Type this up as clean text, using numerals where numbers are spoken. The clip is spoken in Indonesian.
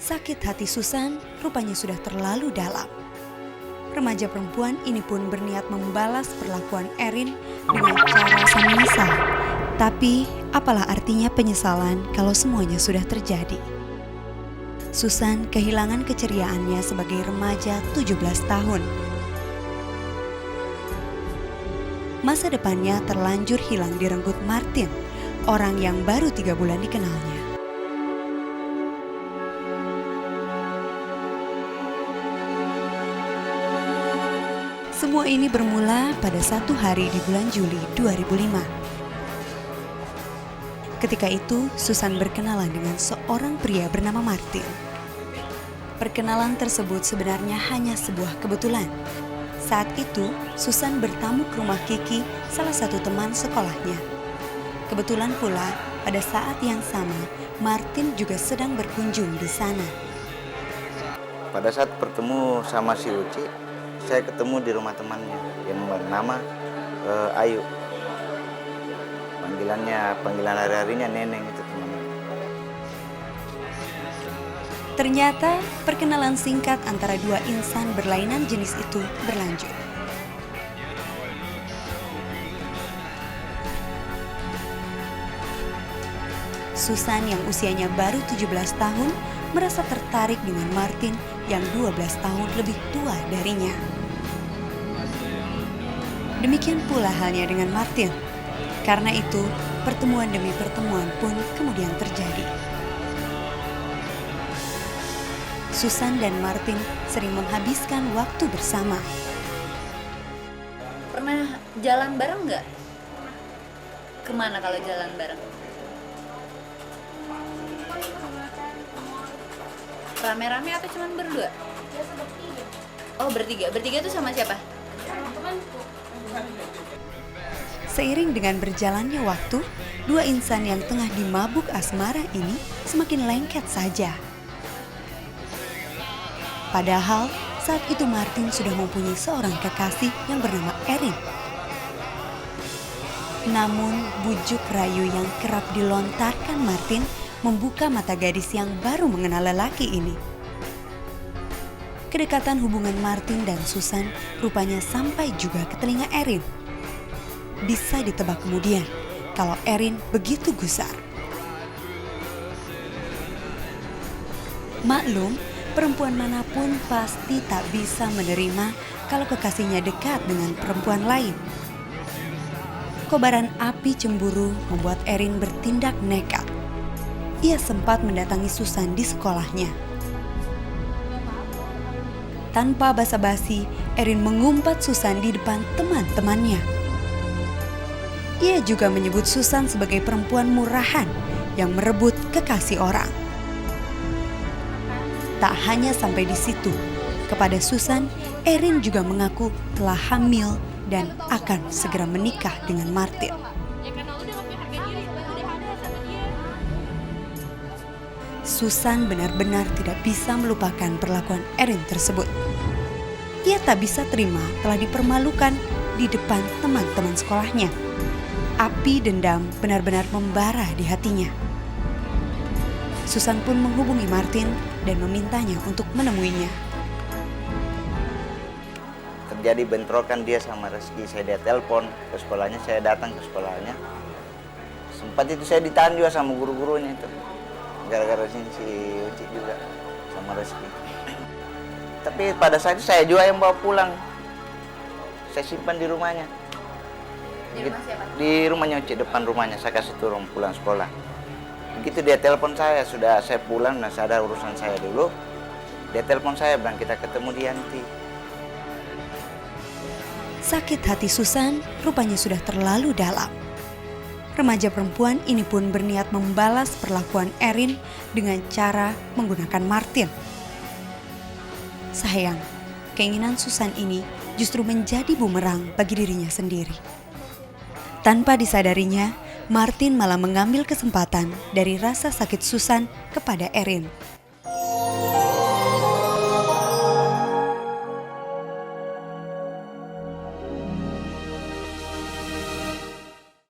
Sakit hati Susan rupanya sudah terlalu dalam. Remaja perempuan ini pun berniat membalas perlakuan Erin dengan cara menyesal. Tapi apalah artinya penyesalan kalau semuanya sudah terjadi? Susan kehilangan keceriaannya sebagai remaja 17 tahun. Masa depannya terlanjur hilang direnggut Martin, orang yang baru 3 bulan dikenalnya. Semua ini bermula pada satu hari di bulan Juli 2005. Ketika itu, Susan berkenalan dengan seorang pria bernama Martin. Perkenalan tersebut sebenarnya hanya sebuah kebetulan. Saat itu, Susan bertamu ke rumah Kiki, salah satu teman sekolahnya. Kebetulan pula, pada saat yang sama, Martin juga sedang berkunjung di sana. Pada saat bertemu sama si Uci, saya ketemu di rumah temannya yang bernama Ayu. Panggilan hari-harinya Neneng itu temannya. Ternyata perkenalan singkat antara dua insan berlainan jenis itu berlanjut. Susan yang usianya baru 17 tahun merasa tertarik dengan Martin yang 12 tahun lebih tua darinya. Demikian pula halnya dengan Martin. Karena itu, pertemuan demi pertemuan pun kemudian terjadi. Susan dan Martin sering menghabiskan waktu bersama. Pernah jalan bareng nggak? Kemana kalau jalan bareng? Rame-rame atau cuma berdua? Oh, bertiga. Bertiga tuh sama siapa? Seiring dengan berjalannya waktu, dua insan yang tengah dimabuk asmara ini semakin lengket saja. Padahal saat itu Martin sudah mempunyai seorang kekasih yang bernama Erin. Namun bujuk rayu yang kerap dilontarkan Martin membuka mata gadis yang baru mengenal lelaki ini. Kedekatan hubungan Martin dan Susan rupanya sampai juga ke telinga Erin. Bisa ditebak kemudian kalau Erin begitu gusar. Maklum, perempuan manapun pasti tak bisa menerima kalau kekasihnya dekat dengan perempuan lain. Kobaran api cemburu membuat Erin bertindak nekat. Ia sempat mendatangi Susan di sekolahnya. Tanpa basa-basi, Erin mengumpat Susan di depan teman-temannya. Ia juga menyebut Susan sebagai perempuan murahan yang merebut kekasih orang. Tak hanya sampai di situ, kepada Susan, Erin juga mengaku telah hamil dan akan segera menikah dengan Martin. Susan benar-benar tidak bisa melupakan perlakuan Erin tersebut. Ia tak bisa terima telah dipermalukan di depan teman-teman sekolahnya. Api dendam benar-benar membara di hatinya. Susan pun menghubungi Martin dan memintanya untuk menemuinya. Terjadi bentrokan dia sama Reski, dia telepon ke sekolahnya, saya datang ke sekolahnya. Sempat itu saya ditahan juga sama guru-gurunya itu. Gara-gara si Uci juga sama Reski. Tapi pada saat itu saya juga yang bawa pulang. Saya simpan di rumahnya. Di rumah siapa? Di rumahnya Uci, depan rumahnya. Saya kasih turun pulang sekolah. Begitu dia telepon saya, sudah saya pulang dan saya ada urusan saya dulu. Dia telepon saya, bilang kita ketemu di Yanti. Sakit hati Susan rupanya sudah terlalu dalam. Remaja perempuan ini pun berniat membalas perlakuan Erin dengan cara menggunakan Martin. Sayang, keinginan Susan ini justru menjadi bumerang bagi dirinya sendiri. Tanpa disadarinya, Martin malah mengambil kesempatan dari rasa sakit Susan kepada Erin.